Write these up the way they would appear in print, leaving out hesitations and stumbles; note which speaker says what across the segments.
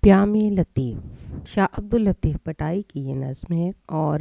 Speaker 1: پیام لطیف شاہ عبداللطیف بٹائی کی یہ نظم ہے، اور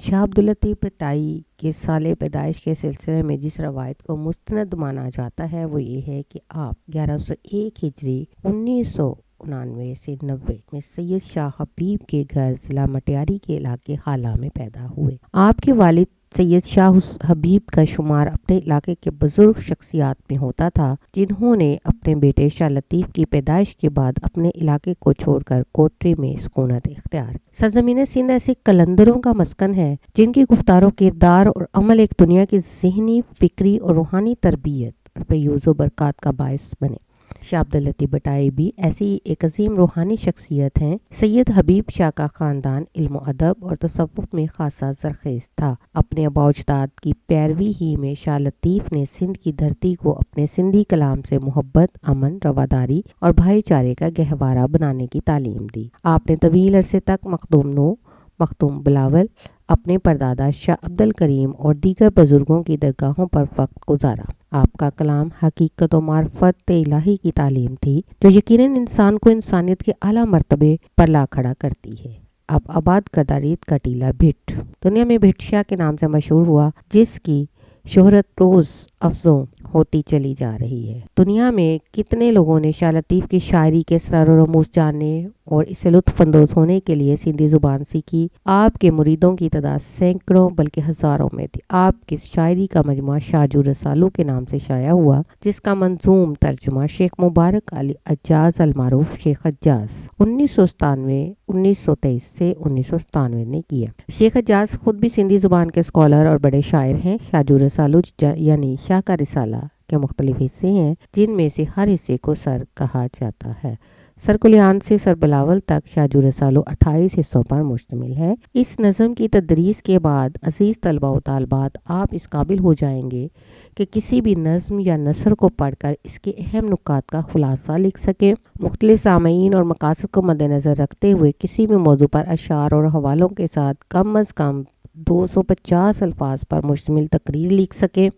Speaker 1: شاہ عبداللطیف بٹائی کے سال پیدائش کے سلسلے میں جس روایت کو مستند مانا جاتا ہے وہ یہ ہے کہ آپ 1101 ہجری 1999 سے 90 میں سید شاہ حبیب کے گھر ضلع مٹیاری کے علاقے حالہ میں پیدا ہوئے۔ آپ کے والد سید شاہ حبیب کا شمار اپنے علاقے کے بزرگ شخصیات میں ہوتا تھا، جنہوں نے اپنے بیٹے شاہ لطیف کی پیدائش کے بعد اپنے علاقے کو چھوڑ کر کوٹری میں سکونت اختیار۔ سرزمین سندھ ایسے قلندروں کا مسکن ہے جن کی گفتار و کردار اور عمل ایک دنیا کی ذہنی، فکری اور روحانی تربیت اور فیوز و برکات کا باعث بنے۔ شاہ عبداللطیف بٹائی بھی ایسی ایک عظیم روحانی شخصیت ہیں۔ سید حبیب شاہ کا خاندان علم و ادب اور تصوف میں خاصا زرخیز تھا۔ اپنے آباء و اجداد کی پیروی ہی میں شاہ لطیف نے سندھ کی دھرتی کو اپنے سندھی کلام سے محبت، امن، رواداری اور بھائی چارے کا گہوارہ بنانے کی تعلیم دی۔ آپ نے طویل عرصے تک مخدوم نو، مختوم بلاول، اپنے پردادا شاہ عبد الکریم اور دیگر بزرگوں کی درگاہوں پر وقت گزارا۔ آپ کا کلام حقیقت و معرفت الہی کی تعلیم تھی، جو یقیناً انسان کو انسانیت کے اعلیٰ مرتبے پر لا کھڑا کرتی ہے۔ اب آباد کردہ ریت کا ٹیلہ بھٹ دنیا میں بھٹ شاہ کے نام سے مشہور ہوا، جس کی شہرت روز افزوں ہوتی چلی جا رہی ہے۔ دنیا میں کتنے لوگوں نے شاہ لطیف کی شاعری کے اسرار و رموز جاننے اور اس سے لطف اندوز ہونے کے لیے سندھی زبان سیکھی۔ آپ کے مریدوں کی تعداد سینکڑوں بلکہ ہزاروں میں تھی۔ آپ کی شاعری کا مجموعہ شاجو رسالو کے نام سے شائع ہوا، جس کا منظوم ترجمہ شیخ مبارک علی حجاز المعروف شیخ حجاز 1923 سے 1997 نے کیا۔ شیخ حجاز خود بھی سندھی زبان کے اسکالر اور بڑے شاعر ہیں۔ شاجو رسالو یعنی شاہ کا رسالہ کے مختلف حصے ہیں، جن میں سے ہر حصے کو سر کہا جاتا ہے۔ سر کلیان سے سر بلاول تک شاجو رسالو 28 حصوں پر مشتمل ہے۔ اس نظم کی تدریس کے بعد عزیز طلبہ و طالبات آپ اس قابل ہو جائیں گے کہ کسی بھی نظم یا نثر کو پڑھ کر اس کے اہم نکات کا خلاصہ لکھ سکیں۔ مختلف سامعین اور مقاصد کو مد نظر رکھتے ہوئے کسی بھی موضوع پر اشعار اور حوالوں کے ساتھ کم از کم 250 الفاظ پر مشتمل تقریر لکھ سکیں۔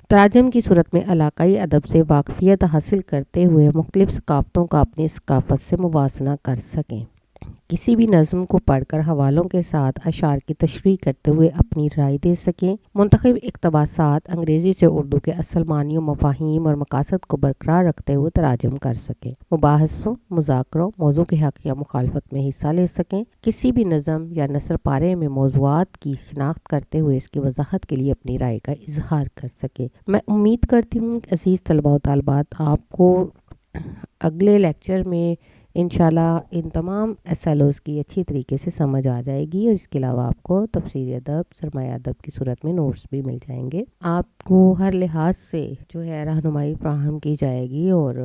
Speaker 1: تراجم کی صورت میں علاقائی ادب سے واقفیت حاصل کرتے ہوئے مختلف ثقافتوں کا اپنی ثقافت سے موازنہ کر سکیں۔ کسی بھی نظم کو پڑھ کر حوالوں کے ساتھ اشعار کی تشریح کرتے ہوئے اپنی رائے دے سکیں۔ منتخب اقتباسات انگریزی سے اردو کے اصل معنی و مفاہیم اور مقاصد کو برقرار رکھتے ہوئے تراجم کر سکیں۔ مباحثوں، مذاکروں، موضوع کے حق یا مخالفت میں حصہ لے سکیں۔ کسی بھی نظم یا نثر پارے میں موضوعات کی شناخت کرتے ہوئے اس کی وضاحت کے لیے اپنی رائے کا اظہار کر سکیں۔ میں امید کرتی ہوں کہ عزیز طلبہ و طالبات آپ کو اگلے لیکچر میں انشاءاللہ ان تمام SLOs کی اچھی طریقے سے سمجھ آ جائے گی، اور اس کے علاوہ آپ کو تفسیر ادب، سرمایہ ادب کی صورت میں نوٹس بھی مل جائیں گے۔ آپ کو ہر لحاظ سے جو ہے رہنمائی فراہم کی جائے گی، اور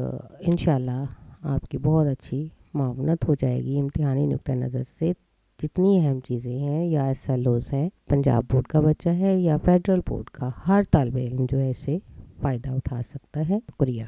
Speaker 1: انشاءاللہ آپ کی بہت اچھی معاونت ہو جائے گی امتحانی نقطہ نظر سے۔ جتنی اہم چیزیں ہیں یا SLOs ہیں، پنجاب بورڈ کا بچہ ہے یا فیڈرل بورڈ کا، ہر طالب علم جو ہے اس سے فائدہ اٹھا سکتا ہے۔ شکریہ۔